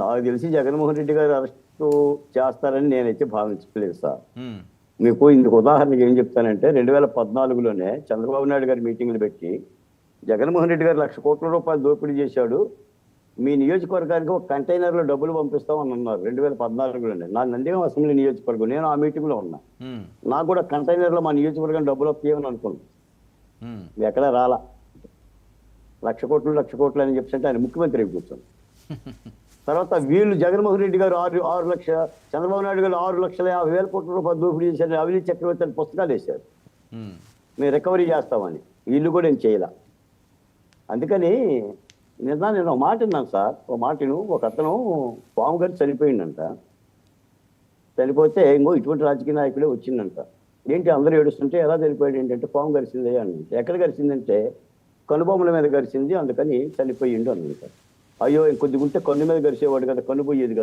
నాకు తెలిసి జగన్మోహన్ రెడ్డి గారు అరెస్టు చేస్తారని నేనైతే భావించలేదు సార్. ఉమ్, మీకు ఇందుకు ఉదాహరణకి ఏం చెప్తానంటే 2014లోనే చంద్రబాబు నాయుడు గారి మీటింగ్లు పెట్టి జగన్మోహన్ రెడ్డి గారు ₹1,00,00,000 దోపిడీ చేశాడు, మీ నియోజకవర్గానికి ఒక కంటైనర్లో డబ్బులు పంపిస్తామని అన్నారు 2014లోనే. నా నందిగాం అసెంబ్లీ నియోజకవర్గం, నేను ఆ మీటింగ్లో ఉన్నా. ఉమ్, నాకు కూడా కంటైనర్లో మా నియోజకవర్గం డబ్బులు వస్తాయని అనుకున్నాను. ఉమ్. ఎక్కడా రాలా. 1,00,00,000 అని చెప్పి ఆయన ముఖ్యమంత్రి కూర్చొని తర్వాత వీళ్ళు జగన్మోహన్ రెడ్డి గారు 6 లక్షల, చంద్రబాబు నాయుడు గారు ₹6,50,000 దోపిడీ చేశారు, అవినీతి చక్రవర్తి అని పుస్తకాలు వేశారు. ఉమ్, మేము రికవరీ చేస్తామని. వీళ్ళు కూడా ఏం చేయాల. అందుకని నేను ఒక మాట విన్నాను సార్. ఒక మాటను, ఒక అతను పాము గారు చనిపోయిందంట. చనిపోతే ఇంకో ఇటువంటి రాజకీయ నాయకుడే వచ్చిందంట. ఏంటి అందరూ ఏడుస్తుంటే ఎలా చనిపోయాడు ఏంటంటే పాము గరిచిందే అని. ఎక్కడ గరిచిందంటే కనుబొమ్మల మీద గరిచింది, అందుకని చనిపోయిండు అన్నమాట. అయ్యో ఇంకొద్దిగుంటే కన్ను మీద గరిచేవాడు కదా, కన్ను పోయేది కదా.